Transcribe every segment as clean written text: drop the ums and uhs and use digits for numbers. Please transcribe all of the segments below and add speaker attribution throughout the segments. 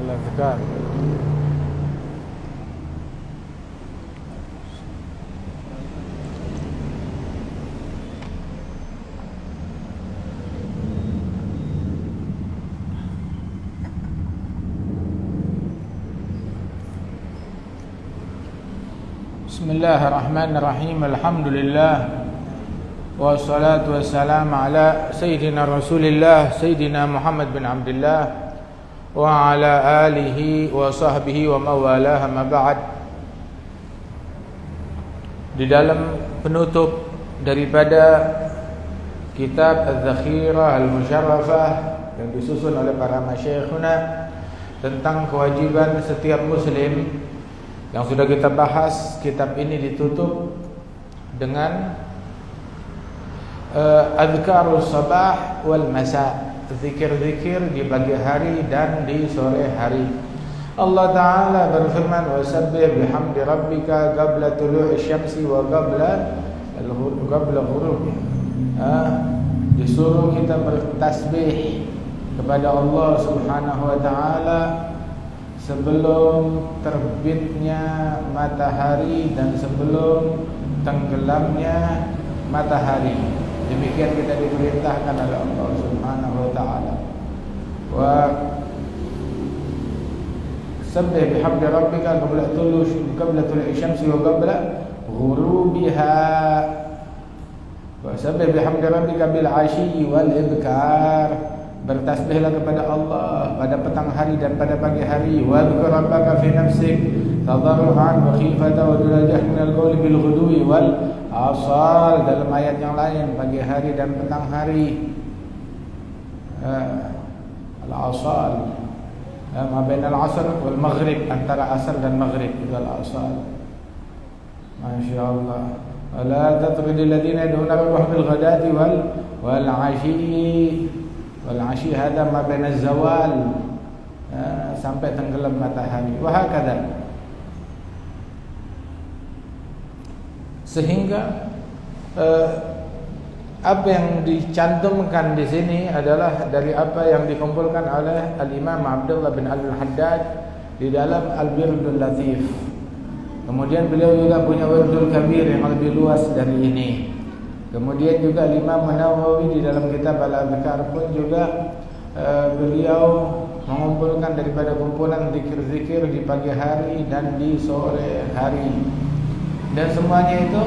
Speaker 1: Al-Azkar. Bismillahirrahmanirrahim. Alhamdulillah. Wassalatu wassalamu ala Sayyidina Rasulillah Sayyidina Muhammad bin Abdullah wa ala alihi wa sahbihi wa mawalah, amma ba'd. Di dalam penutup daripada kitab Az-Zakhirah Al-Musharrafah yang disusun oleh para masyayikhuna tentang kewajiban setiap muslim, yang sudah kita bahas, kitab ini ditutup dengan Adhkarus sabah wal masa, zikir-zikir di pagi hari dan di sore hari. Allah Ta'ala berfirman, wasabbih bihamdi rabbika qabla tulu'i syamsi wa qabla ghurub. Disuruh kita bertasbih kepada Allah Subhanahu wa Ta'ala sebelum terbitnya matahari dan sebelum tenggelamnya matahari. Demikian kita diperintahkan oleh Allah Subhanahu wa Ta'ala. Wa sabbih bihamdi rabbika qabla tulu'i syamsi wa qabla ghurubiha. Wa sabbih bihamdi rabbika bil 'ashyi wal ibkar. Bertasbihlah kepada Allah pada petang hari dan pada pagi hari. Wa dzkur rabbaka fi nafsik tadarruan wa khifatan wa dunajah minal qawli bil ghudwi wal asal. Dalam ayat yang lain, pagi hari dan petang hari. Al-asal ma bainal asr wal maghrib, antara asar dan maghrib itu al-asal. Masyaallah. Wala tatrudil ladina yad'una rabbahum bil ghadati wal 'ashyi. Wal 'ashyi hada ma bainaz zawal sampai tenggelam matahari. Wa hakadha. Sehingga apa yang dicantumkan di sini adalah dari apa yang dikumpulkan oleh Al-Imam Abdullah bin Al-Haddad di dalam Al-Birdul Latif. Kemudian beliau juga punya Wirdul Kabir yang lebih luas dari ini. Kemudian juga Imam Nawawi di dalam kitab Al-Adhkar pun juga beliau mengumpulkan daripada kumpulan zikir-zikir di pagi hari dan di sore hari. Dan semuanya itu,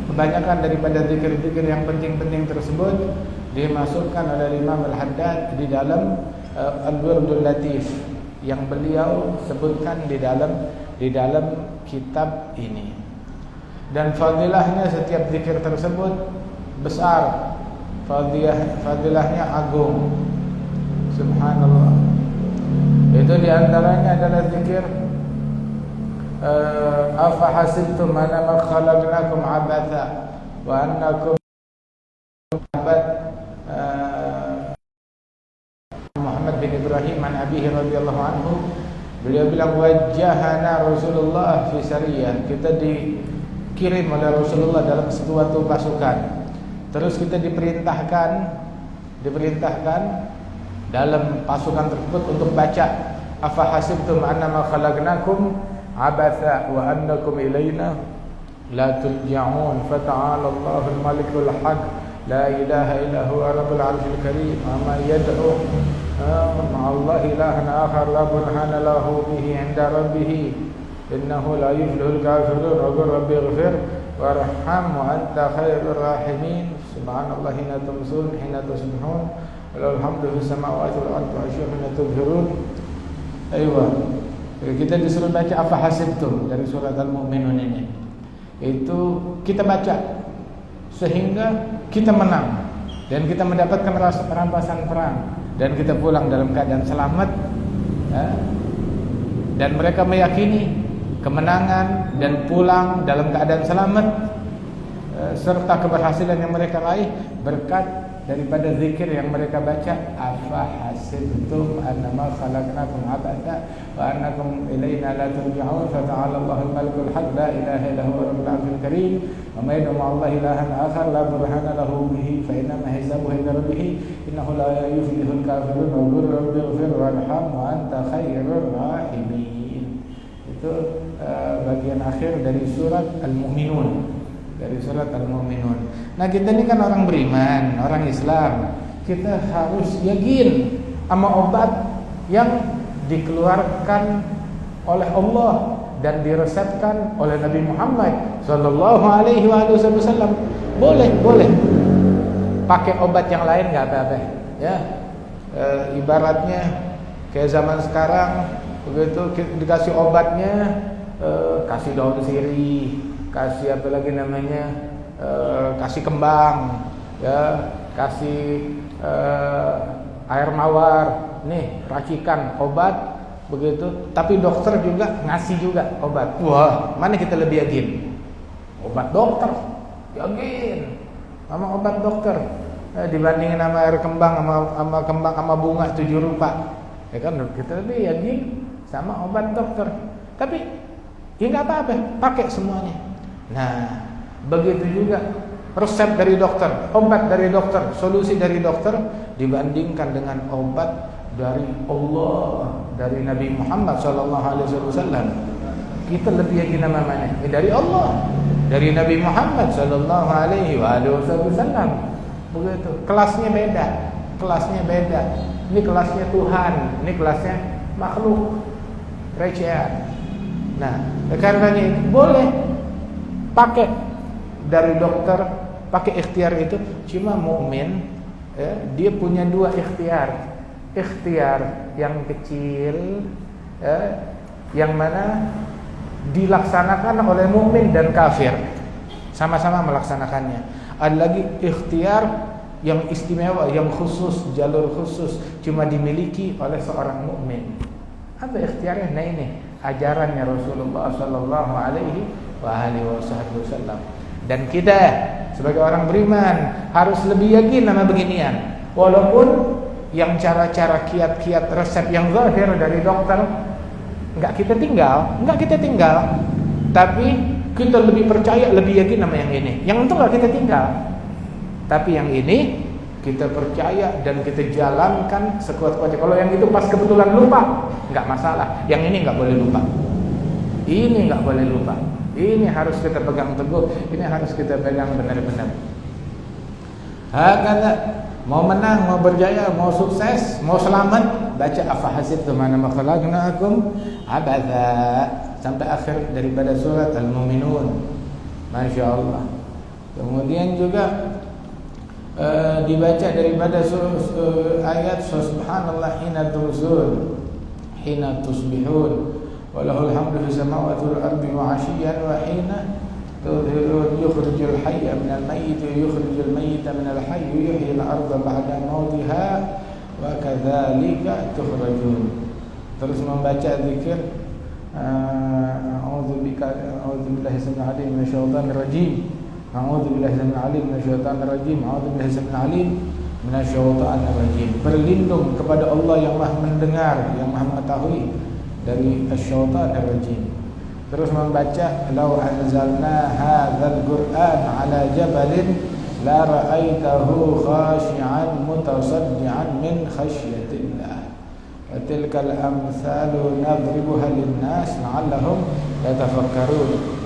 Speaker 1: kebanyakan daripada zikir-zikir yang penting-penting tersebut dimasukkan oleh Imam Al-Haddad di dalam Al-Wirdul Latif yang beliau sebutkan di dalam kitab ini. Dan fadilahnya setiap zikir tersebut besar, fadilahnya agung. Subhanallah. Itu diantaranya adalah zikir afa hasibtum annama khalaqnakum abatha wa annakum abad. Muhammad bin Ibrahim an abihi radhiyallahu anhu, beliau bilang wajjahana Rasulullah fi sariyah, kita dikirim oleh Rasulullah dalam suatu pasukan. Terus kita diperintahkan dalam pasukan tersebut untuk baca afa hasibtum annama khalaqnakum abatha wa annakum ilayna la turja'un fata'ala Allahul malikul haq la ilaha illa huwa rabbul arsyil karim amma yad'u ma'allahi ilahan akhar la burhana lahu bihi 'inda rabbih innahu la yuflihul kafirun rabbi ighfir warham wa anta khairur rahimin. Subhanallah hina tumsun hina tusbihun walhamdu fis samawati wal ardi wa asyhadu an tudhirun. Aywa, kita disuruh baca apa hasibtum dari surat Al-Mu'minun ini. Itu kita baca sehingga kita menang dan kita mendapatkan rampasan perang dan kita pulang dalam keadaan selamat, dan mereka meyakini kemenangan dan pulang dalam keadaan selamat serta keberhasilan yang mereka raih berkat daripada zikir yang mereka baca, afa hasibtum annama khalaqnakum abatha wa annakum ilaina la turja'un fa ta'ala Allahul malikul haq la ilaha illa huwa rabbul arsyil karim wa ma yad'u ma'allahi ilahan akhar la burhana lahu bihi fa inna ma hisabuhu inda rabbih innahu la yuflihul kafirun wa qul rabbighfir warham wa anta khairur rahimin. Itu bagian akhir dari surat Al-Mu'minun. Dari surat Al-Mu'minun. Nah, kita ini kan orang beriman, orang Islam. Kita harus yakin sama obat yang dikeluarkan oleh Allah dan diresepkan oleh Nabi Muhammad sallallahu alaihi wasallam. Boleh pakai obat yang lain enggak apa-apa, ya. Ibaratnya kayak zaman sekarang begitu dikasih obatnya, kasih daun sirih, kasih apa lagi namanya, kasih kembang, ya, kasih air mawar, nih racikan obat begitu. Tapi dokter juga ngasih juga obat. Wah, mana kita lebih yakin? Obat dokter, yakin sama obat dokter dibandingin sama air kembang, sama kembang sama bunga 7 rupa, ya kan? Kita lebih yakin sama obat dokter. Tapi ya nggak apa-apa, pakai semuanya. Nah, begitu juga resep dari dokter, obat dari dokter, solusi dari dokter dibandingkan dengan obat dari Allah, dari Nabi Muhammad SAW. Kita lebih yakin sama mana? Dari Allah, dari Nabi Muhammad SAW. Begitu. Kelasnya beda, kelasnya beda. Ini kelasnya Tuhan, ini kelasnya makhluk recehan. Nah, karena ini boleh pakai dari dokter, pakai ikhtiar itu. Cuma mukmin, ya, dia punya 2 ikhtiar. Ikhtiar yang kecil, ya, yang mana dilaksanakan oleh mukmin dan kafir, sama-sama melaksanakannya. Ada lagi ikhtiar yang istimewa, yang khusus, jalur khusus, cuma dimiliki oleh seorang mukmin. Apa ikhtiarnya? Nah, ini ajarannya Rasulullah sallallahu alaihi wasallam. Dan kita sebagai orang beriman harus lebih yakin sama beginian. Walaupun yang cara-cara kiat-kiat resep yang zahir dari dokter enggak kita tinggal, tapi kita lebih percaya, lebih yakin sama yang ini. Yang itu enggak kita tinggal. Tapi yang ini kita percaya dan kita jalankan sekuat-kuatnya. Kalau yang itu pas kebetulan lupa, enggak masalah. Yang ini enggak boleh lupa. Ini enggak boleh lupa. Ini harus kita pegang teguh. Ini harus kita pegang benar-benar. Hakala, mau menang, mau berjaya, mau sukses, mau selamat, baca afahasibtum annama khalaqnakum abatha sampai akhir daripada surat Al-Mu'minun. Masya Allah. Kemudian juga dibaca daripada ayat subhanallah hina tumsun hina tusbihun walahul hamdu fis samawati wal ardi wa 'ashiyyan wa hina tudhirun yukhrijul hayya minal mayyit wa yukhrijul mayyita minal hayy yuhyil arda ba'da mautiha wa kadzalika tukhrajun. Terus membaca zikir a'udzu billahi samil alim minasyaitonir rajim. A'udzu billahi samil alim minasyaitonir rajim. A'udzu billahi samil alim minasyaitonir rajim. Berlindung kepada Allah yang Maha mendengar, yang Maha mengetahui dari asyaitonir rajim. Terus membaca law anzalna hadzal qur'an ala jabalin la ra'aitahu khashi'an mutasaddian min khasyatillah. Wa tilkal amsalu nadribuha lin-nas la'allahum yatafakkarun.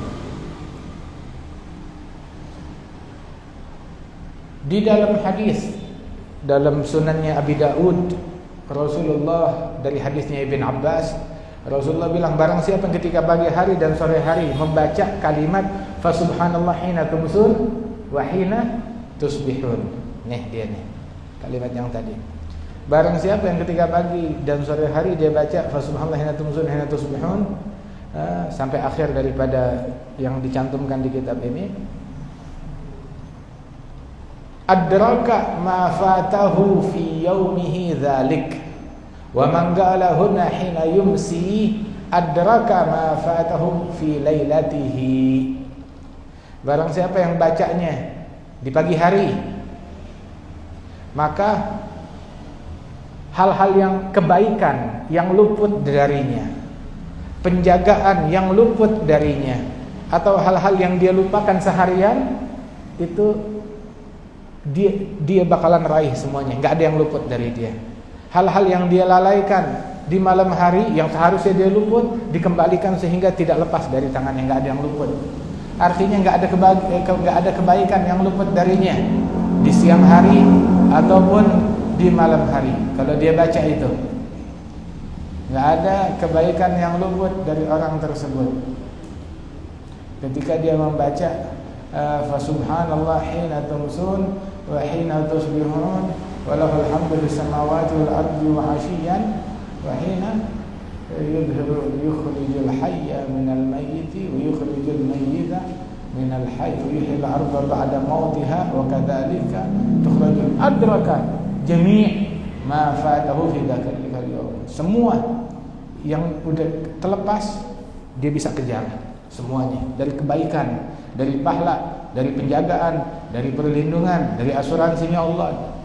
Speaker 1: Di dalam hadis dalam sunannya Abi Daud, Rasulullah dari hadisnya Ibn Abbas, Rasulullah bilang barang siapa yang ketika pagi hari dan sore hari membaca kalimat fa subhanallah hina tumsun wa hina tusbihun. Nih dia nih kalimat yang tadi. Barang siapa yang ketika pagi dan sore hari dia baca fa subhanallah hina tumsun hina tusbihun sampai akhir daripada yang dicantumkan di kitab ini, adraka ma fatahu fi yaumihi dzalik. Wa man qala huna hina yumsi adraka ma fatahu fi lailatihi. Barang siapa yang bacanya di pagi hari maka hal-hal yang kebaikan yang luput darinya, penjagaan yang luput darinya, atau hal-hal yang dia lupakan seharian, itu dia bakalan raih semuanya, nggak ada yang luput dari dia. Hal-hal yang dia lalaikan di malam hari yang seharusnya dia luput, dikembalikan sehingga tidak lepas dari tangannya, nggak ada yang luput. Artinya nggak ada kebaikan yang luput darinya di siang hari ataupun di malam hari. Kalau dia baca itu, nggak ada kebaikan yang luput dari orang tersebut. Ketika dia membaca fa subhanallah hina tumsun wa hina tusbihun wa lahul hamdu fis samawati wal ardi wa 'ashiyyan wa hina yukhrijul hayya minal mayyiti wa yukhrijul mayyita minal hayy wa yuhyil arda ba'da mautiha wa kadzalika tukhrajul adraka jami' ma fatahu fi dzalika al-yawm. Semua yang udah terlepas dia bisa kejar semuanya, dari kebaikan, dari pahala, dari penjagaan, dari perlindungan, dari asuransinya Allah,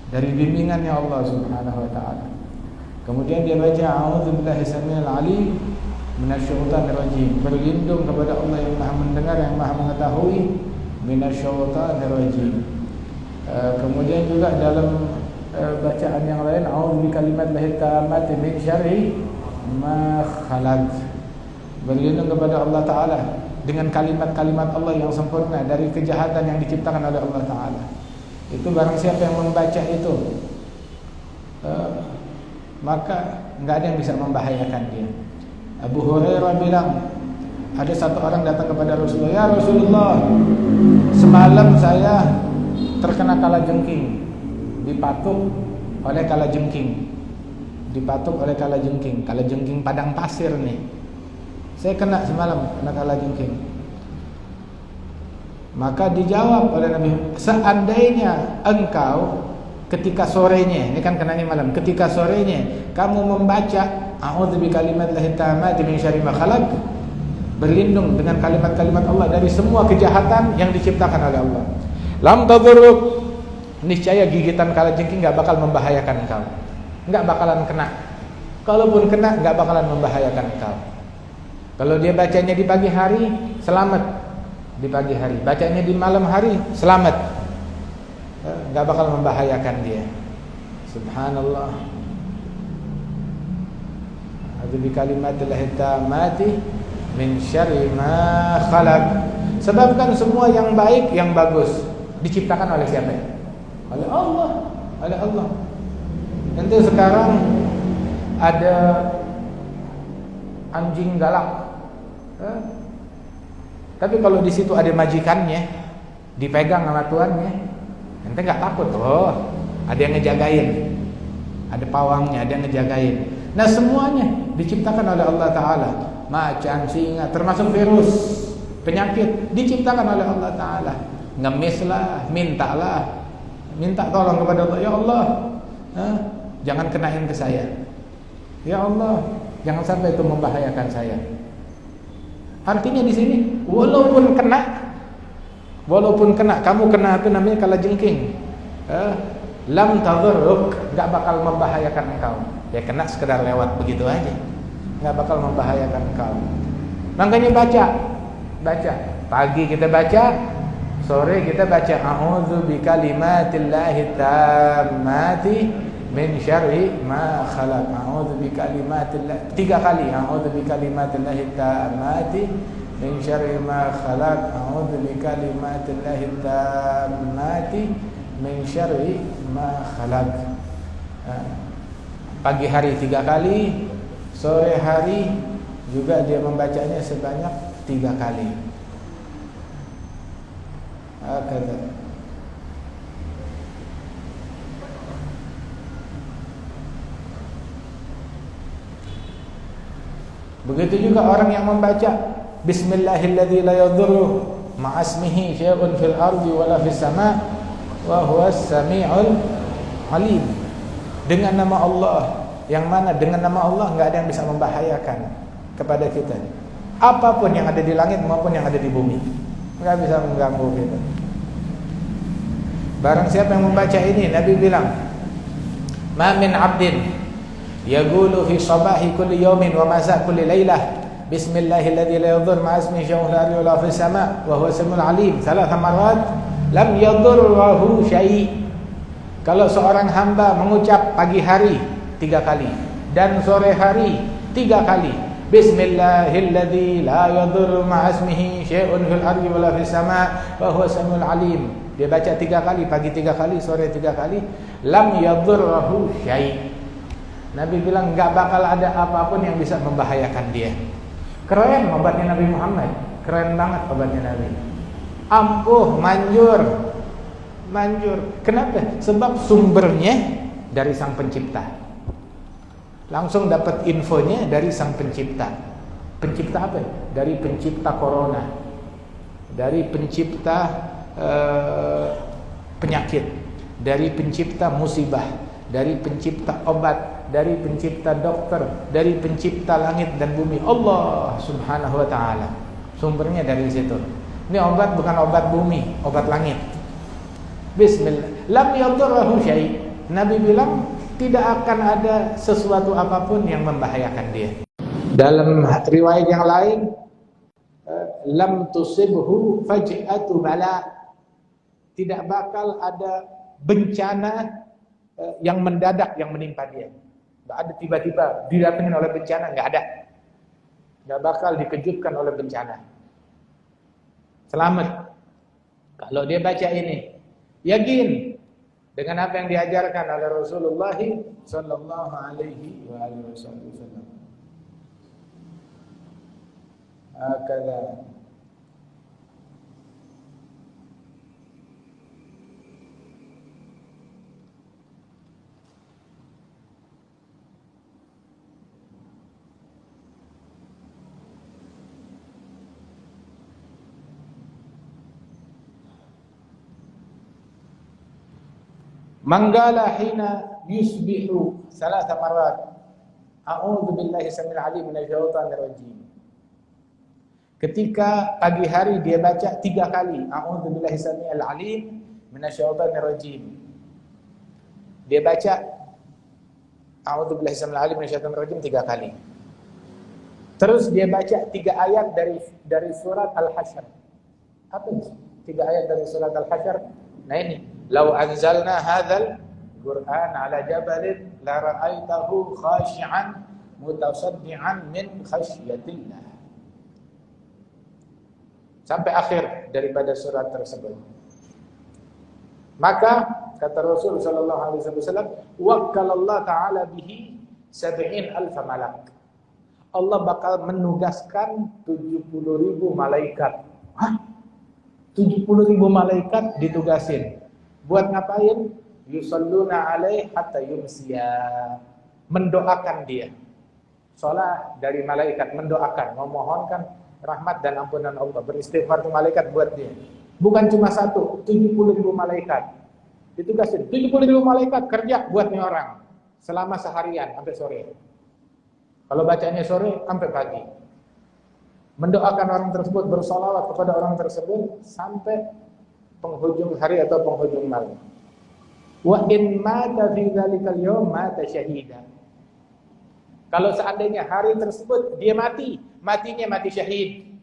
Speaker 1: dari bimbingannya Allah Subhanahu wa taala. Kemudian dia baca a'udzubillahi samil alim minasyaitonir rajim, berlindung kepada Allah yang Maha mendengar, yang Maha mengetahui, minasyaitonir rajim. Kemudian juga dalam bacaan yang lain a'udzu bikalimatillahit tammati min syarri ma khalaq, berlindung kepada Allah taala dengan kalimat-kalimat Allah yang sempurna dari kejahatan yang diciptakan oleh Allah taala. Itu barang siapa yang membaca itu, maka enggak ada yang bisa membahayakan dia. Abu Hurairah bilang, ada satu orang datang kepada Rasulullah, "Ya Rasulullah, semalam saya terkena kalajengking, dipatuk oleh kalajengking. Dipatuk oleh kalajengking, kalajengking padang pasir nih. Saya kena semalam, kena kalajengking." Maka dijawab oleh Nabi, seandainya engkau ketika sorenya, ini kan kenanya malam, ketika sorenya kamu membaca a'udzu bikalimatillahi tammati min syarri ma khalaq, berlindung dengan kalimat-kalimat Allah dari semua kejahatan yang diciptakan oleh Allah, lam tadurruk, niscaya gigitan kalajengking enggak bakal membahayakan engkau, enggak bakalan kena. Kalaupun kena enggak bakalan membahayakan engkau. Kalau dia bacanya di pagi hari, selamat di pagi hari. Bacanya di malam hari, selamat, enggak bakal membahayakan dia. Subhanallah. A'udzu bikalimatillahi tammati min syarri ma khalaq. Sebabkan semua yang baik, yang bagus diciptakan oleh siapa? Oleh Allah, oleh Allah. Nanti sekarang ada anjing galak, tapi kalau di situ ada majikannya, dipegang sama tuannya, ente nggak takut. Oh, ada yang ngejagain, ada pawangnya, ada yang ngejagain. Nah, semuanya diciptakan oleh Allah Taala. Macan, singa, termasuk virus, penyakit diciptakan oleh Allah Taala. Ngemislah, minta tolong kepada Allah. Ya Allah, jangan kenain ke saya. Ya Allah, jangan sampai itu membahayakan saya. Artinya di sini, walaupun kena, kamu kena itu namanya kalajengking, lam tadurruk, enggak bakal membahayakan engkau. Ya kena sekedar lewat begitu aja, enggak bakal membahayakan engkau. Makanya baca. Pagi kita baca, sore kita baca a'udzu bikalimatillahi tammati min syarri ma khalaq. A'udzu bikalimatillah, 3 kali a'udzu bikalimatillahi tammati min syarri ma khalaq. A'udzu bikalimatillahi tammati min syarri ma khalaq. Pagi hari 3 kali, sore hari juga dia membacanya sebanyak 3 kali. Hakata. Begitu juga orang yang membaca bismillahilladzi la yadurru ma'asmihi syai'un fil ardi wala fis sama' wa huwas sami'ul alim. Dengan nama Allah, yang mana dengan nama Allah enggak ada yang bisa membahayakan kepada kita. Apapun yang ada di langit maupun yang ada di bumi, enggak bisa mengganggu kita. Barang siapa yang membaca ini, Nabi bilang, "Ma min 'abdin yaqulu fi sabahi kulli yawmin wa masa kulli lailah Bismillahilladzi la yadhurru ma'a ismihi syai'un fil ardi wa la fis sama' wa huwa samiul 'alim." 3 marrat lam yadhurruhu syai'. Kalau seorang hamba mengucap pagi hari 3 kali dan sore hari 3 kali, Bismillahilladzi la yadhurru ma'a ismihi syai'un fil ardi wa la fis sama' wa huwa samiul 'alim. Dia baca 3 kali, pagi 3 kali, sore 3 kali, lam yadhurruhu syai'. Nabi bilang enggak bakal ada apapun yang bisa membahayakan dia. Keren obatnya Nabi Muhammad, keren banget obatnya Nabi. Ampuh, manjur. Kenapa? Sebab sumbernya dari Sang Pencipta. Langsung dapat infonya dari Sang Pencipta. Pencipta apa? Dari pencipta corona, dari pencipta penyakit, dari pencipta musibah, dari pencipta obat, dari pencipta dokter, dari pencipta langit dan bumi, Allah Subhanahu wa ta'ala. Sumbernya dari situ. Ini obat bukan obat bumi, obat langit. Bismillah. Lam yadurruhu syai'. Nabi bilang tidak akan ada sesuatu apapun yang membahayakan dia. Dalam riwayat yang lain, lam tusibhu faj'atu bala. Tidak bakal ada bencana yang mendadak yang menimpa dia. Nggak ada tiba-tiba didatengin oleh bencana, nggak ada. Nggak bakal dikejutkan oleh bencana. Selamat. Kalau dia baca ini, yakin dengan apa yang diajarkan oleh Rasulullah sallallahu alaihi wasallam. Hakadha. Manggala hina yusbihu 3 marrat. A'udzu billahi samil alim minasy syaithanir rajim. Ketika pagi hari dia baca 3 kali, A'udzu billahi samil alim minasy syaithanir rajim. Dia baca A'udzu billahi samil alim minasy syaithanir rajim 3 kali. Terus dia baca 3 ayat dari surat Al-Hasyr. Apa itu? 3 ayat dari surat Al-Hasyr. Nah ini, "Lau anzalna hadzal Qur'an 'ala jabalin la ra'aitahu khashi'an mutasaddian min khasyatillah." Sampai akhir daripada surat tersebut. Maka kata Rasul sallallahu alaihi wasallam, "Wakkalallahu ta'ala bihi 70,000 malak." Allah bakal menugaskan 70.000 malaikat. Hah? 70.000 malaikat ditugasin. Buat ngapain? Yusalluna alaih hatta yumsiya. Mendoakan dia. Salat dari malaikat mendoakan, memohonkan rahmat dan ampunan Allah. Beristighfar ke malaikat buat dia. Bukan cuma 1, 70.000 malaikat. Ditugasin 70.000 malaikat kerja buat nih orang selama seharian sampai sore. Kalau bacanya sore sampai pagi. Mendoakan orang tersebut, bersalawat kepada orang tersebut sampai penghujung hari atau penghujung malam. Wa in mata fi dzalikal yaum mata syahida. Kalau seandainya hari tersebut dia mati, matinya mati syahid.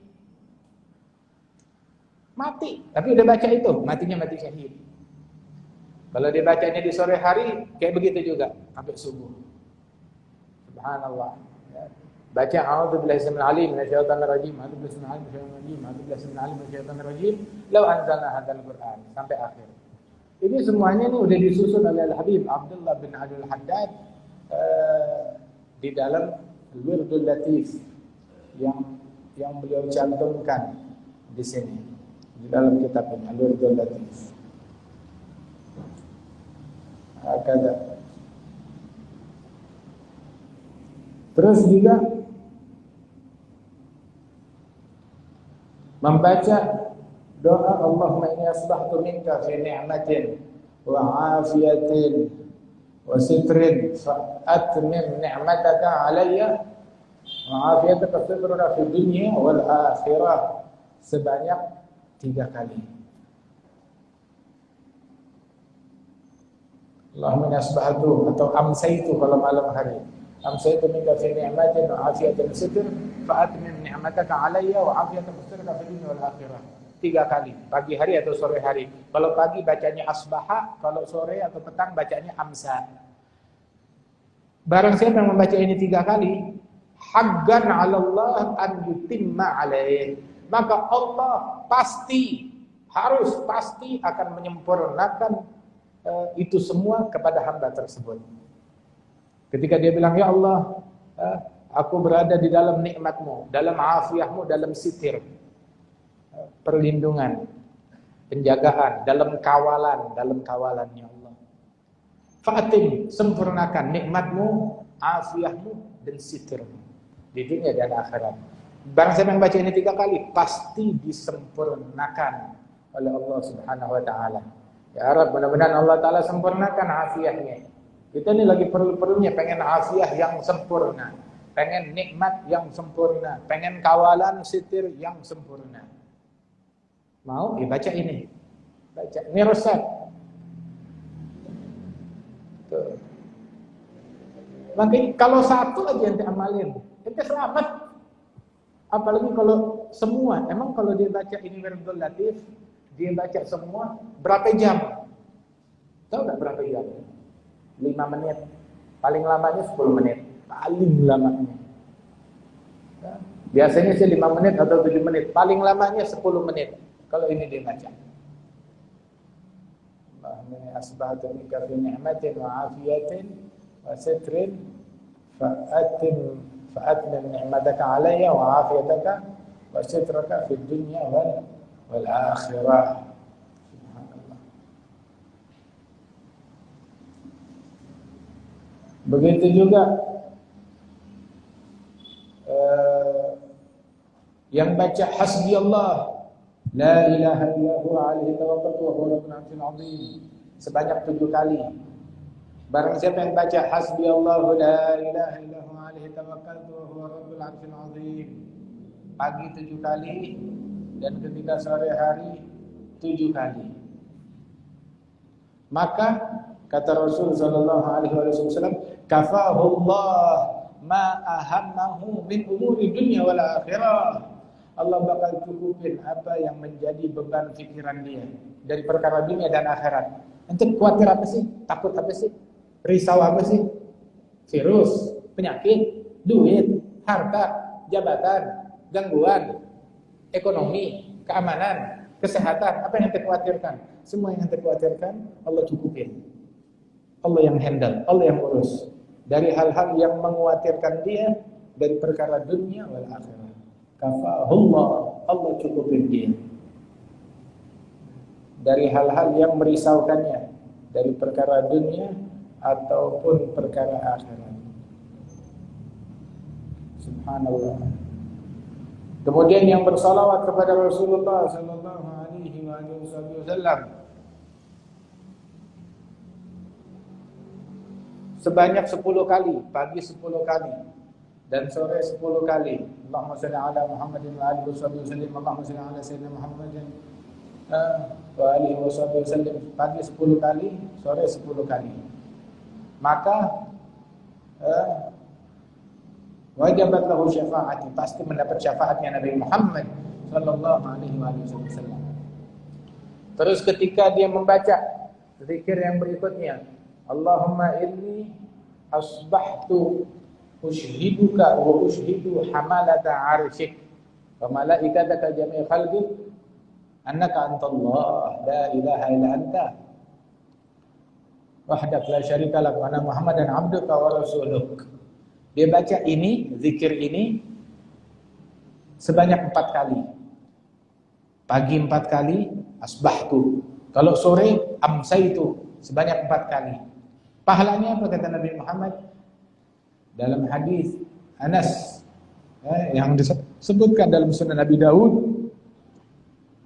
Speaker 1: Mati, tapi udah baca itu, matinya mati syahid. Kalau dia bacanya di sore hari kayak begitu juga sampai subuh. Subhanallah. Baca a'udzubillahi samil alim minasy syaithanir rajim, a'udzubillahi samil alim minasy syaitonir rajim, a'udzubillahi samil alim minasy syaitonir rajim, law anzalna hadzal Qur'an sampai akhir. Ini semuanya ini udah disusun oleh Al-Habib Abdullah bin Abdul Haddad di dalam Al-Wirdul Latif yang beliau cantumkan di sini di dalam kitab ini Al-Wirdul Latif. Hakada. Terus juga membaca doa Allahumma inni asbahtu minka fi ni'matin wa afiyatin wa sitrin fa atmim ni'mataka alayya wa afiyataka fi dunya wal akhirah sebanyak 3 kali. Allahumma inni asbahtu atau amsaitu kalau malam hari. Amsaitu minka fi ni'matin wa afiyatin sitr fa atmim ni'mataka alayya wa afiyatan mustirka fid dunya wal akhirah. 3 kali, pagi hari atau sore hari. Kalau pagi bacanya asbaha, kalau sore atau petang bacanya amsa. Barang siapa yang membaca ini 3 kali, haggan 'ala Allah an yutimma alaih. Maka Allah pasti akan menyempurnakan itu semua kepada hamba tersebut. Ketika dia bilang, ya Allah, aku berada di dalam nikmat-Mu, dalam afiah-Mu, dalam sitir, perlindungan, penjagaan, dalam kawalan-Nya Allah. Fa'atim, sempurnakan nikmat-Mu, afiah-Mu, dan sitir-Mu di dunia dan akhirat. Barang siapa yang baca ini 3 kali, pasti disempurnakan oleh Allah Subhanahu wa ta'ala. Ya Rabb, mudah-mudahan Allah ta'ala sempurnakan afiahnya. Kita ini lagi perlu-perlunya pengen afiah yang sempurna, pengen nikmat yang sempurna, pengen kawalan sitir yang sempurna. Mau dibaca ini. Baca. Ini resep. Tuh. Makanya kalau satu aja yang diamalin, ente selamat. Apalagi kalau semua. Emang kalau dia baca ini Wirdul Latif, dia baca semua, berapa jam? Tahu enggak berapa jam? 5 menit. Paling lamanya 10 menit. Paling lamanya. Biasanya sih 5 menit atau 7 menit. Paling lamanya 10 menit. Kalau ini dia baca. Allahumma asbahtu minka fi ni'matin wa afiyatin wa sitrin fa'atmim ni'mataka alayya wa afiyataka wa sitraka fid dunya wal akhirah. Begitu juga yang baca hasbi Allah, la ilaha illallah alaihi tawakkaltu wa huwa rabbul arsyil azim sebanyak 7 kali. Barang siapa yang baca hasbi Allah, la ilaha illallah alaihi tawakkaltu wa huwa rabbul arsyil azim pagi 7 kali dan ketika sore hari 7 kali, maka kata Rasul sallallahu alaihi wasallam, kafahullah ma ahammahu min umuri dunya wal akhirah. Allah bakal cukupin apa yang menjadi beban pikiran dia dari perkara dunia dan akhirat. Ente khawatir apa sih? Takut apa sih? Risau apa sih? Virus, penyakit, duit, harta, jabatan, gangguan, ekonomi, keamanan, kesehatan. Apa yang ente khawatirkan? Semua yang ente khawatirkan Allah cukupin. Allah yang handle, Allah yang urus dari hal-hal yang mengkhawatirkan dia dari perkara dunia wal akhirah. Kafahullah, Allah cukupin dia dari hal-hal yang merisaukannya dari perkara dunia ataupun perkara akhirat. Subhanallah. Kemudian yang bersalawat kepada Rasulullah sallallahu alaihi wasallam sebanyak 10 kali, pagi 10 kali dan sore 10 kali. Allahumma shalli ala Muhammadin wa alihi wasallam. Allahumma shalli ala sayyidina Muhammadin wa alihi wasallam. Pagi 10 kali, sore 10 kali. Maka wajibat lahu syafaati, pasti mendapat syafaatnya Nabi Muhammad sallallahu alaihi wasallam. Terus ketika dia membaca zikir yang berikutnya, Allahumma inni asbahtu ushhiduka wa ushhidu hamalata arsyik wa malaikataka jami'a khalqik annaka antallah la ilaha illa anta wahdak la syarika lak wa anna muhammadan abduka wa rasuluk. Dia baca ini, zikir ini sebanyak 4 kali. Pagi 4 kali asbahtu. Kalau sore amsaitu sebanyak 4 kali. Pahalanya apa kata Nabi Muhammad dalam hadis Anas yang disebutkan dalam Sunan Nabi Daud,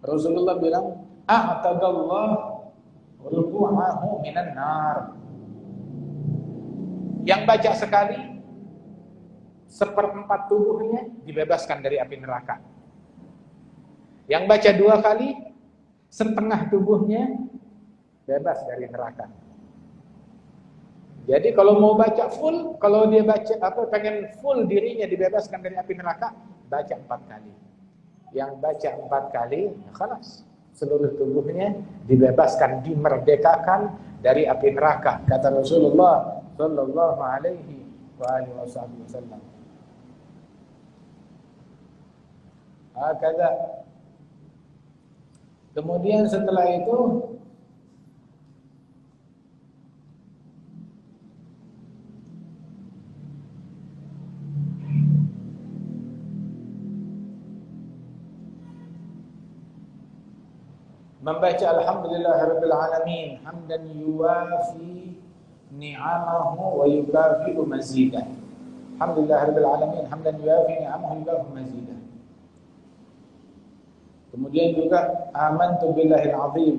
Speaker 1: Rasulullah bilang, a'tadallah ruku'ahu minan nar. Yang baca sekali 1/4 tubuhnya dibebaskan dari api neraka. Yang baca 2 kali, setengah tubuhnya bebas dari neraka. Jadi kalau mau baca full, kalau dia baca pengen full dirinya dibebaskan dari api neraka, baca 4 kali. Yang baca 4 kali, ya khalas. Seluruh tubuhnya dibebaskan, dimerdekakan dari api neraka. Kata Rasulullah sallallahu alaihi wasallam. Hakada. Kemudian setelah itu membaca alhamdulillahirabbil alamin hamdan yuwafi ni'amahu wa yukafi'u mazidah. Alhamdulillahirabbil alamin hamdan yuwafi ni'amahu wa yukafi'u mazidah. Kemudian juga amantu billahil azim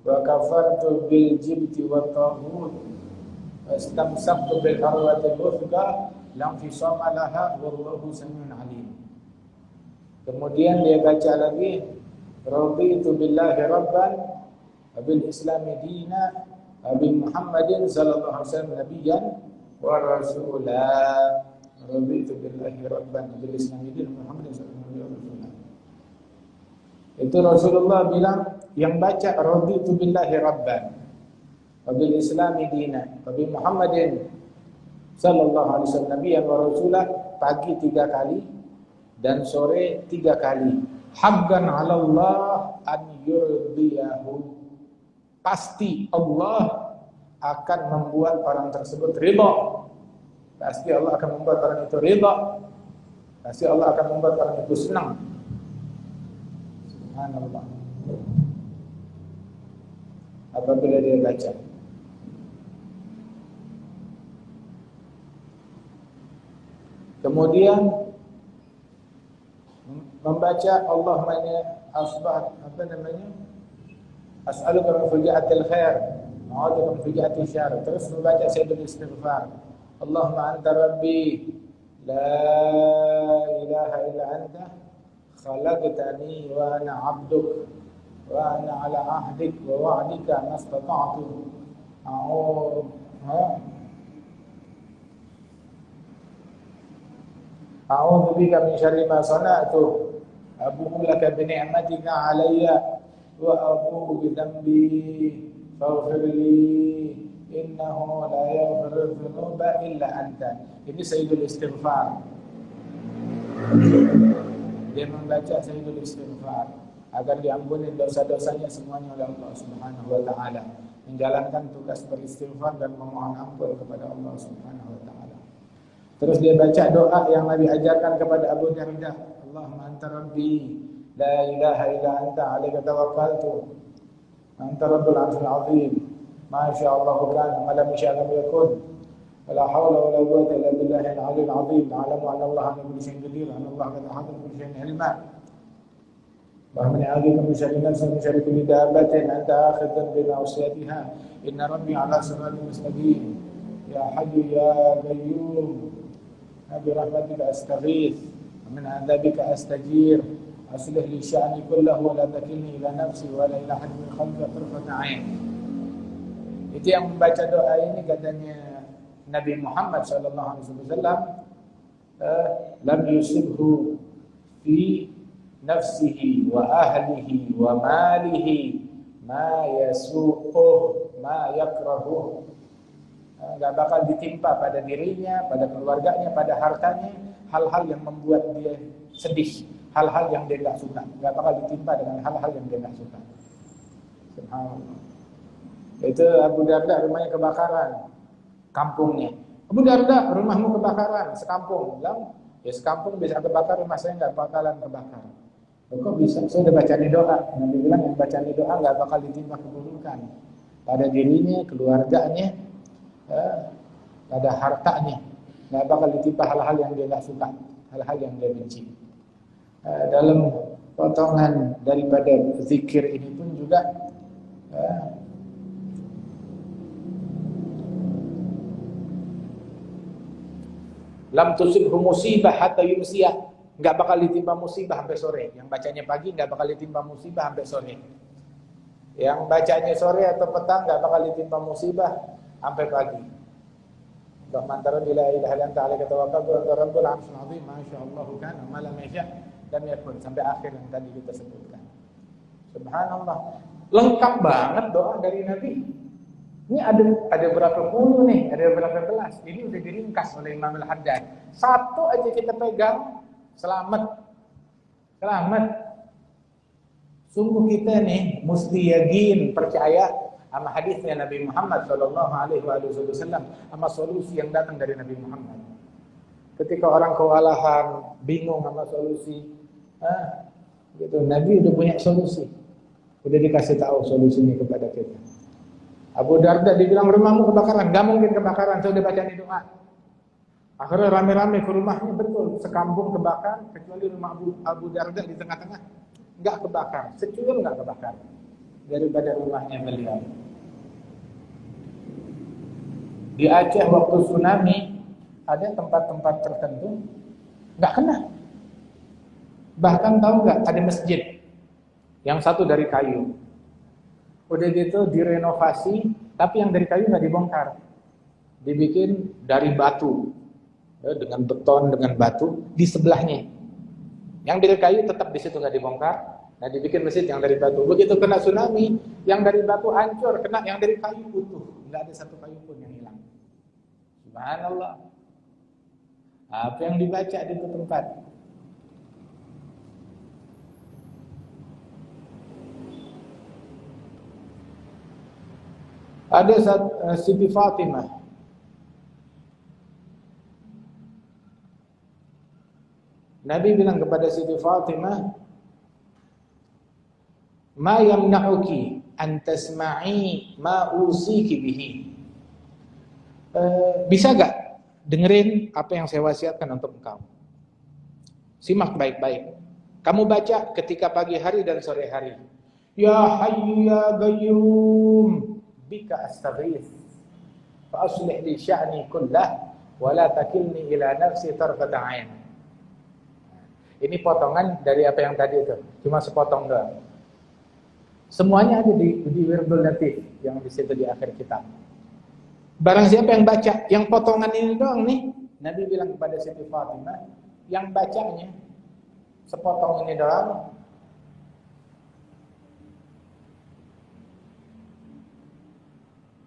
Speaker 1: wa kafartu bil jibti wat taghut wastamsaktu bil arwatil wuthqa lam fisama laha wallahu samiun alim. Kemudian dia baca lagi raditu billahi rabban wa bil islami dina wa bi Muhammadin sallallahu alaihi wasallam nabiyyan wa rasula. Raditu billahi rabban wa bil islami dina Muhammadin sallallahu alaihi wasallam. Itu Rasulullah bilang yang baca raditu billahi rabban wa bil islami dina wa bi Muhammadin sallallahu alaihi wasallam nabiyyan wa rasula pagi 3 kali dan sore 3 kali. Haqqan 'ala Allah an yurdiyahu. Pasti Allah akan membuat orang tersebut ridha. Pasti Allah akan membuat orang itu ridha. Pasti Allah akan membuat orang itu senang. Subhanallah. Apabila dia baca. Kemudian membaca Allahumma asbah as'aluka min fujatil khair a'udzuka min fujatil syarr. Terus membaca sayyidul istighfar. Allahumma anta rabbi la ilaha illa anta khalaqtani wa ana 'abduk wa ana 'ala 'ahdik wa wa'dika mastata'tu a'udzu bika min syarri ma sana'tu abu'u laka bi ni'matika 'alayya wa abu'u bi dhanbi faghfir li innahu la yaghfiru dhunuba illa anta. Ini sayyidul istighfar. Dia membaca sayyidul istighfar agar diampuni dosa-dosanya semuanya oleh Allah Subhanahu wa taala, menjalankan tugas beristighfar dan memohon ampun kepada Allah Subhanahu wa taala. Terus dia baca doa yang Nabi ajarkan kepada Abu Darda, Allahumma anta rabbi la ilaha illa anta 'alaika tawakkaltu anta rabbul 'arsyil 'azim ma syaa Allah kana wa lam yasha' lam yakun wa la haula wa la quwwata illa billahil 'aliyyil 'azim a'lamu anna Allah 'ala kulli shay'in qadir anna Allah qad ahata bi kulli shay'in 'ilma wa min a'udzu min syarri nafsi wa min syarri kulli dabbatin anta akhidun bi nawsiyatiha inna rabbi 'ala siratin mustaqim ya hayyu ya qayyum برحمتك أستغيث ومن عذابك أستجير أصلح لي شأني كله ولا تكلني إلى نفسي ولا إلى أحد من خلقك طرفة عين. Itu yang membaca doa ini katanya Nabi Muhammad sallallahu alaihi wasallam lam yusibhu fi nafsihi wa ahlihi wa malihi ma yasu'uh ma yakrahuh. Enggak bakal ditimpa pada dirinya, pada keluarganya, pada hartanya hal-hal yang membuat dia sedih, hal-hal yang dia enggak suka. Enggak bakal ditimpa dengan hal-hal yang dia enggak suka. Subhanallah. Itu Abu Darda rumahnya kebakaran, kampungnya. Abu Darda, rumahmu kebakaran, sekampung. Bilang, ya sekampung bisa kebakar, rumah saya enggak bakalan kebakar. Kok bisa? Saya udah baca nih doa. Nabi bilang yang baca nih doa enggak bakal ditimpa keburukan pada dirinya, keluarganya, pada hartanya, nggak bakal ditimpa hal-hal yang dia nggak suka, hal-hal yang dia benci. Dalam potongan daripada zikir ini pun juga lam tusibhu musibah hatta yumsiyah, nggak bakal ditimpa musibah sampai sore. Yang bacanya pagi nggak bakal ditimpa musibah sampai sore. Yang bacanya sore atau petang nggak bakal ditimpa musibah sampai pagi. Rahman tarad la ilaha illa anta alaika tawakkaltu wa anta rabbul arsyil azim masyaallah kan ma lam yasha lam yakun sampai akhir yang tadi kita sebutkan. Subhanallah. Lengkap banget doa dari Nabi. Ini ada berapa puluh nih, ada berapa kelas. Ini udah diringkas oleh Imam Al-Haddad. Satu aja kita pegang, selamat. Selamat. Sungguh kita nih mesti yakin, percaya sama hadisnya Nabi Muhammad sallallahu alaihi wasallam, sama solusi yang datang dari Nabi Muhammad. Ketika orang kewalahan, bingung sama solusi, gitu, Nabi udah punya solusi. Udah dikasih tahu solusinya kepada kita. Abu Darda dibilang rumahmu kebakaran, gak mungkin kebakaran, saya udah baca di doa. Akhirnya rame-rame ke rumahnya, betul, sekampung kebakar, kecuali rumah Abu Darda di tengah-tengah, gak kebakar, secuil gak kebakar daripada rumahnya beliau. Di Aceh waktu tsunami, ada tempat-tempat tertentu gak kena. Bahkan tahu gak, ada masjid yang satu dari kayu. Udah gitu direnovasi, tapi yang dari kayu nggak dibongkar, dibikin dari batu, dengan beton, dengan batu di sebelahnya. Yang dari kayu tetap di situ nggak dibongkar, nah dibikin masjid yang dari batu. Begitu kena tsunami, yang dari batu hancur, kena yang dari kayu utuh, nggak ada satu kayu pun yang hilang. Subhanallah. Apa yang dibaca di itu tempat? Ada Siti Fatimah. Nabi bilang kepada Siti Fatimah, "Ma yamna'uki an tasma'i ma usiki bihi." Bisa gak dengerin apa yang saya wasiatkan untuk engkau? Simak baik-baik. Kamu baca ketika pagi hari dan sore hari. Ya Hayyu ya Qayyum bika astaghith fa aslih li sya'ni kullah wa la takilni ila nafsi tarfata 'ain. Ini potongan dari apa yang tadi itu, cuma sepotong doang. Semuanya ada di Wirdul Latif yang di situ di akhir kitab. Barang siapa yang baca yang potongan ini doang nih, Nabi bilang kepada Siti Fatimah, yang bacanya sepotong ini doang,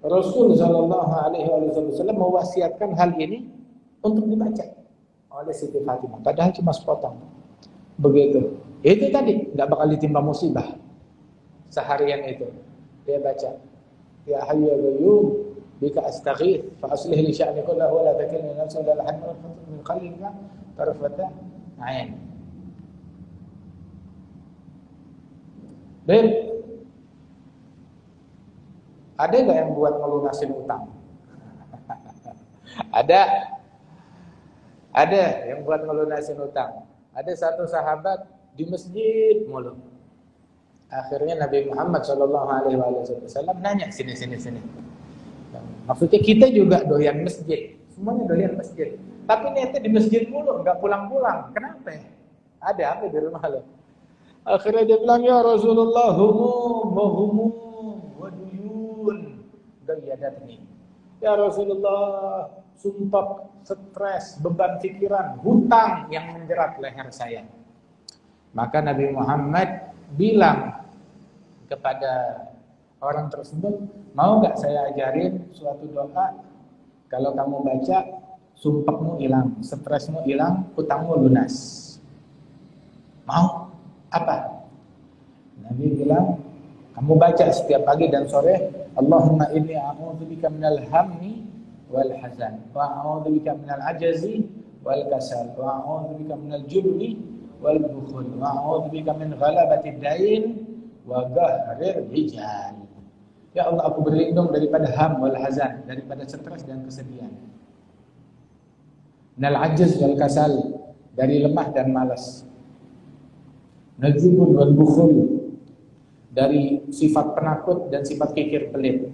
Speaker 1: Rasul sallallahu alaihi wasallam mewasiatkan hal ini untuk dibaca oleh Siti Fatimah. Padahal cuma sepotong. Begitu. Itu tadi enggak bakal ditimpa musibah. Seharian itu dia baca. Ya Hayyu ya Qayyum bika astaghith fa aslih li sya'ni kullahu wa la takilni nafsi ila al-hadd min qalbika tarfata 'ain. Baik. Ada nggak yang buat melunasin utang? Ada yang buat melunasin utang. Ada satu sahabat di masjid mulu. Akhirnya Nabi Muhammad SAW nanya sini. Maksudnya kita juga doyan masjid, semuanya doyan masjid. Tapi niatnya di masjid mulu, nggak pulang-pulang. Kenapa? Ada apa di rumah lo? Akhirnya dia bilang, ya Rasulullah, humum wa duyun gayadatni. Ya Rasulullah, sumpah, stres, beban pikiran, hutang yang menjerat leher saya. Maka Nabi Muhammad bilang kepada orang tersebut, mau gak saya ajarin suatu doa, kalau kamu baca, sumpahmu hilang, stresmu hilang, hutangmu lunas. Mau? Apa? Nabi bilang, kamu baca setiap pagi dan sore, Allahumma inni a'udzubika minal hammi wal hazan, wa a'udzubika minal ajazi wal kasal, wa a'udzubika minal jubni wal bukhul, wa a'udzubika min ghalabatid dain wa qahrir rijal. Ya Allah, aku berlindung daripada ham wal hazan, daripada stres dan kesedihan. Minal ajaz wal kasal, dari lemah dan malas. Najubun wal bukhul, dari sifat penakut dan sifat kikir pelit.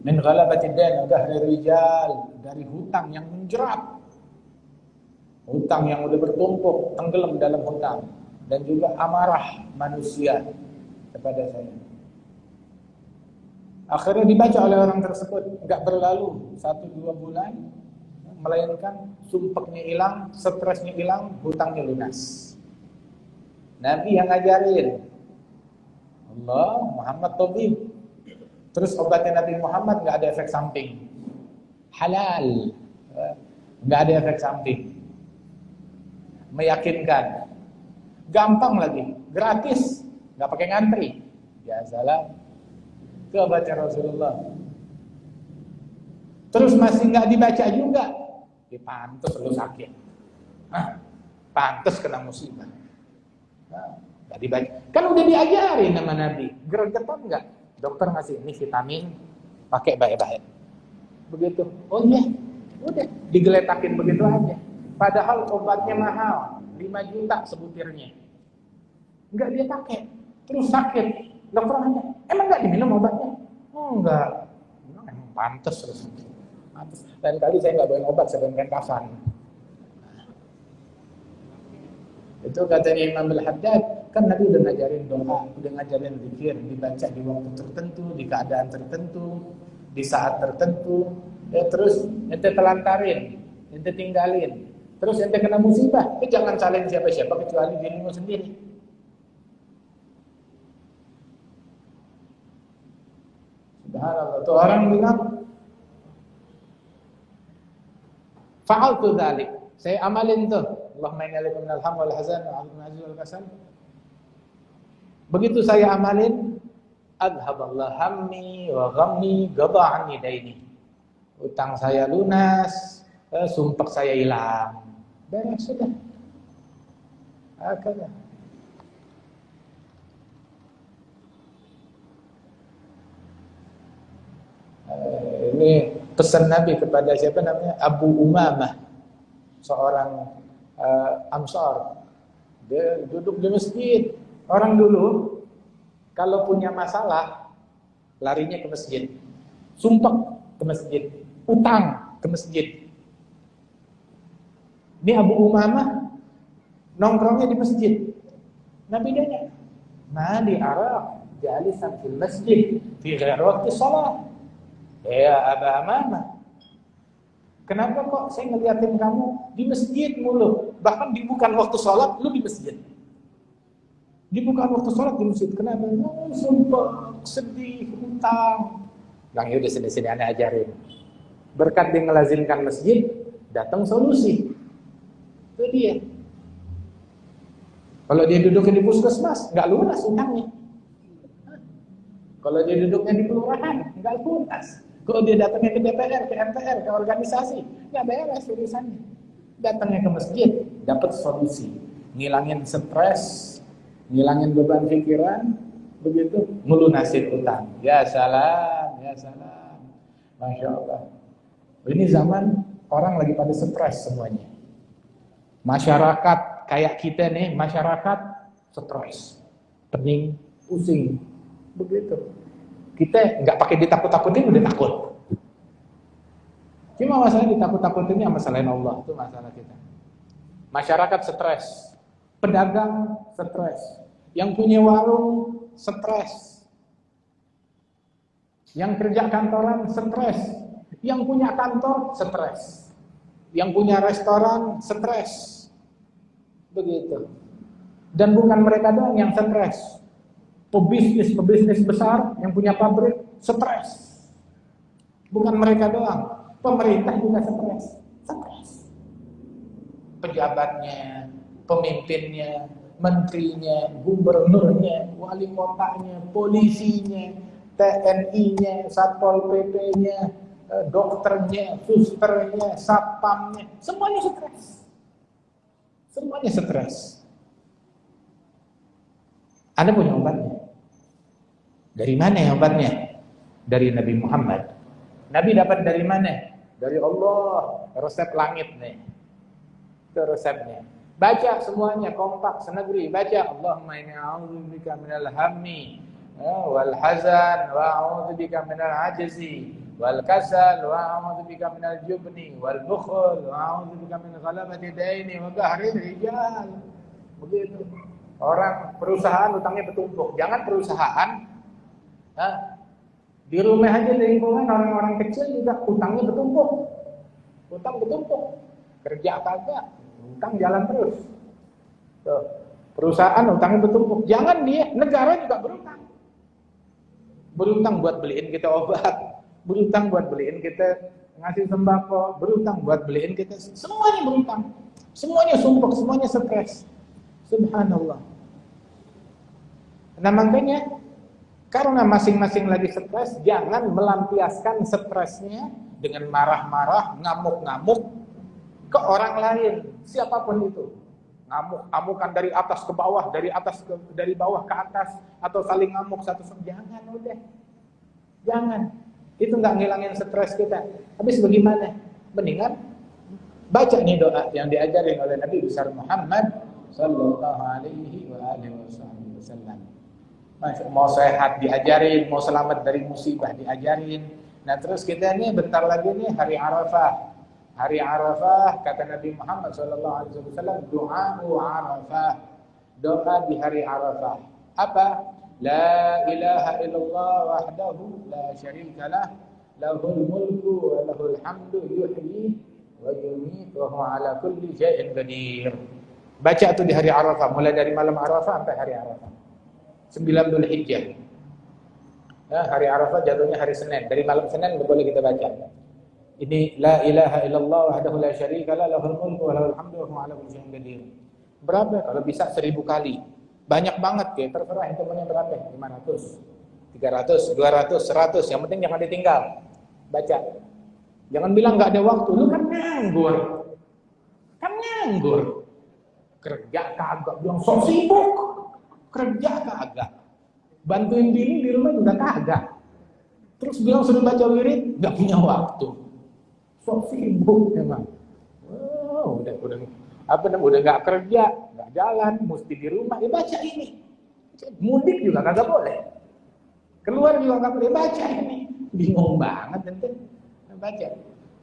Speaker 1: Min ghalabatid dain wa qahrir rijal, dari hutang yang menjerat. Hutang yang udah bertumpuk, tenggelam dalam hutang, dan juga amarah manusia kepada saya. Akhirnya dibaca oleh orang tersebut, enggak berlalu 1-2 bulan, melainkan sumpeknya hilang, stresnya hilang, hutangnya lunas. Nabi yang ngajarin. Allah, Muhammad tabib. Terus obatnya Nabi Muhammad nggak ada efek samping. Halal. Nggak ada efek samping. Meyakinkan. Gampang lagi, gratis, nggak pakai ngantri. Biasalah. Itu obatnya Rasulullah. Terus masih nggak dibaca juga. Pantes lu sakit. Pantes kena musibah. Nggak dibaca. Kan udah diajarin sama Nabi. Gregetan nggak? Dokter ngasih ini vitamin, pakai baik-baik. Begitu. Oh iya, udah digeletakin begitu aja. Padahal obatnya mahal, 5 juta sebutirnya. Enggak dia pakai. Terus sakit. Dokter nanya, emang nggak diminum obatnya? Oh enggak. Emang pantes terus. Pantes. Lain kali saya nggak bawain obat, saya bawain kafan. Itu katanya Imam Al-Haddad, kan Nabi udah ngajarin doa, udah ngajarin zikir, dibaca di waktu tertentu, di keadaan tertentu, di saat tertentu. Ya, terus ente telantarin, ente tinggalin. Terus ente kena musibah, jangan salin siapa-siapa kecuali dirimu sendiri. Subhanallah, tuh orang bilang fa'altu dzalik. Saya amalin tuh. Allahumma inni a'udzu minal hammi wal hazan wa a'udzu minal wal kasal. Begitu saya amalin, adhaballahu hammi wa ghammi, qada anni daini. Utang saya lunas, sumpek saya hilang. Beres sudah. Akhirnya. Ini pesan Nabi kepada siapa namanya? Abu Umamah, seorang Ansar. Dia duduk di masjid. Orang dulu kalau punya masalah larinya ke masjid, sumpek ke masjid, utang ke masjid. Ini Abu Umamah nongkrongnya di masjid. Nabi tanya, "Mali arak jalisan fil masjid fi ghairi waqti shalah?" Ya Abu Umamah, kenapa kok saya ngeliatin kamu di masjid mulu? Bahkan di bukan waktu sholat, lu di masjid. Di bukan waktu sholat di masjid. Kenapa? Oh, sumpah, sedih, hutang. Bang, ya udah sini-sini aneh ajarin. Berkat dia ngelazimkan masjid, datang solusi. Itu dia. Kalau dia duduknya di puskesmas, nggak lunas hutangnya. Kalau dia duduknya di kelurahan, nggak lunas. Kalau dia datangnya ke DPR, ke MPR, ke organisasi, nggak beres urusannya. Datangnya ke masjid, dapat solusi, ngilangin stres, ngilangin beban pikiran, begitu, melunasin utang. Ya salam, ya salam, masya Allah. Ini zaman orang lagi pada stres semuanya. Masyarakat kayak kita nih, masyarakat stres, pening, pusing, begitu. Kita nggak pakai ditakut-takutin udah takut. Cuma masalah ditakut-takutinnya sama selain Allah, itu masalah kita. Masyarakat stres, pedagang stres, yang punya warung stres, yang kerja kantoran stres, yang punya kantor stres, yang punya restoran stres, begitu. Dan bukan mereka doang yang stres. Pebisnis besar yang punya pabrik stres. Bukan mereka doang, pemerintah juga stres. Pejabatnya, pemimpinnya, menterinya, gubernurnya, wali kotanya, polisinya, TNI-nya, Satpol PP-nya, dokternya, susternya, satpamnya, semuanya stres. Semuanya stres. Anda punya obatnya? Dari mana ya obatnya? Dari Nabi Muhammad. Nabi dapat dari mana? Dari Allah. Resep langit nih. Itu resepnya. Baca semuanya kompak senegeri. Baca Allahumma inni a'udzubika minal hammi wal hazan wa a'udzubika minal ajzi wal kasal wa a'udzubika minal jubni wal bukhl wa a'udzubika min ghalabati daini wa qahril rijal. Begitu. Orang perusahaan utangnya bertumpuk. Jangan perusahaan, di rumah aja lingkungan orang-orang kecil juga utangnya bertumpuk. Utang bertumpuk. Kerja kagak, utang jalan terus. Tuh. Perusahaan utangnya bertumpuk. Jangan dia, negara juga berutang. Berutang buat beliin kita obat, berutang buat beliin kita ngasih sembako, berutang buat beliin kita, semuanya berutang. Semuanya sumpuk, semuanya stres. Subhanallah. Nah makanya, karena masing-masing lagi stres, jangan melampiaskan stresnya dengan marah-marah, ngamuk-ngamuk ke orang lain, siapapun itu. Ngamuk-ngamukan dari atas ke bawah, dari bawah ke atas, atau saling ngamuk satu sama. Jangan, udah. Jangan. Itu nggak ngilangin stres kita. Habis bagaimana? Mendingan baca nih doa yang diajarin oleh Nabi besar Muhammad sallallahu alaihi wasallam. Mau sehat diajarin, mau selamat dari musibah diajarin. Nah terus kita nih bentar lagi nih hari Arafah. Hari Arafah kata Nabi Muhammad sallallahu alaihi wasallam, doa Arafah. Doa di hari Arafah. Apa? La ilaha illallah wahdahu la syarika lah, lahul mulku wa lahul hamdu yuhyi wa yumiitu wa huwa ala kulli syai'in qadir. Baca itu di hari Arafah, mulai dari malam Arafah sampai hari Arafah. 9 Dzulhijjah. Nah, hari Arafah jatuhnya hari Senin. Dari malam Senin boleh kita baca. Ini la ilaha illallah wahdahu la syarika lah, lahul mulku wa lahul hamdu wa huwa ala kulli syai'in qadir. Berapa? Kalau bisa 1000 kali. Banyak banget ya, terserah hitungannya berapa? 500, 300, 200, 100. Yang penting jangan ditinggal. Baca. Jangan bilang enggak ada waktu. Lu kan nganggur. Kan nganggur. Kerja kagak, bilang sok sibuk. Kerja kagak. Bantuin bini di rumah juga kagak. Terus bilang suruh baca wirid, enggak punya waktu. Sok sibuk memang. Oh, udah nggak kerja, nggak jalan, mesti di rumah. Ya baca ini. Mudik juga kagak boleh. Keluar juga nggak boleh, baca ini. Bingung banget nanti. Baca.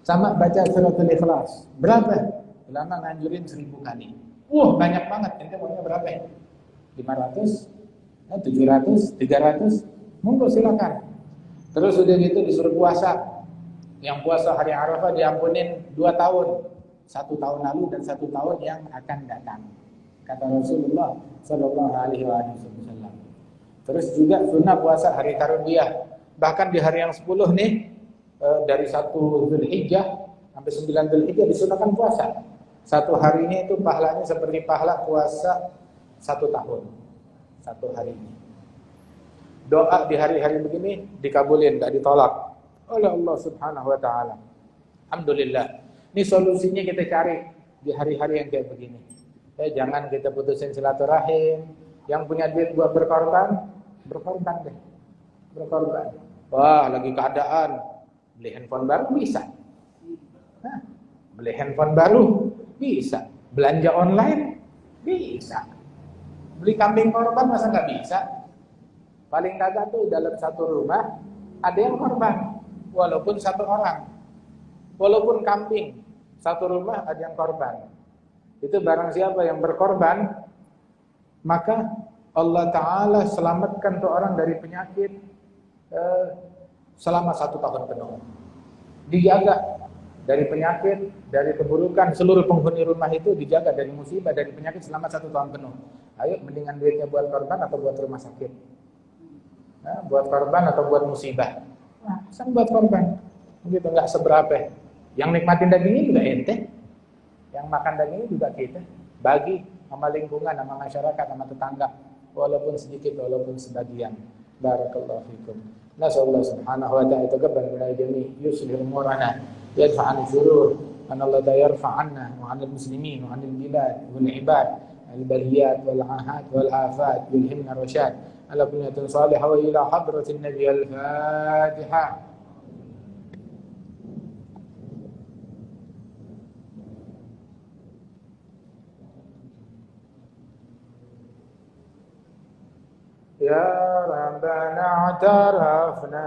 Speaker 1: Sama baca suratul Ikhlas. Berapa? Ulama nganjurin 1000 kali. Wah, banyak banget. Ente maunya berapa ya? 500, 700, 300. Monggo silakan. Terus udah gitu disuruh puasa. Yang puasa hari Arafah diampunin 2 tahun. 1 tahun lalu dan 1 tahun yang akan datang. Kata Rasulullah sallallahu alaihi wasallam. Terus juga sunnah puasa hari Tarwiyah. Bahkan di hari yang 10 nih, dari 1 Dzulhijjah sampai 9 Dzulhijjah disunahkan puasa. 1 harinya itu pahalanya seperti pahala puasa 1 tahun. 1 hari ini. Doa di hari-hari begini dikabulin, enggak ditolak oleh Allah Subhanahu wa taala. Alhamdulillah. Ini solusinya kita cari di hari-hari yang kayak begini. Jangan kita putusin silaturahim. Yang punya duit buat berkorban deh. Berkorban. Wah, lagi keadaan beli handphone baru bisa. Nah, beli handphone baru bisa. Belanja online bisa. Beli kambing korban masa nggak bisa? Paling kagak tuh dalam satu rumah ada yang korban, walaupun 1 orang. Walaupun kambing, 1 rumah ada yang korban. Itu barang siapa yang berkorban, maka Allah Ta'ala selamatkan tuh orang dari penyakit selama 1 tahun penuh. Dijaga dari penyakit, dari keburukan. Seluruh penghuni rumah itu dijaga dari musibah, dari penyakit selama 1 tahun penuh. Ayo, mendingan duitnya buat korban atau buat rumah sakit? Nah, buat korban atau buat musibah? Nah, sang buat korban. Begitu, nggak seberapa. Yang nikmatin dagingnya juga ente, yang makan dagingnya juga kita. Bagi sama lingkungan, sama masyarakat, sama tetangga, walaupun sedikit, walaupun sebagian. Barakallahu fikum. Nasallahu subhanahu wa ta'ala taqabbal minal jami' yuslih umurana yadfa'an syurur an Allah yarfa'anna wa 'anil muslimin wa 'anil bilad wal ibad al baliyat wal ahad wal afat yulhimna rasyad ala bunyatin salihah wa ila hadratin nabi al fatihah. يا ربنا اعترفنا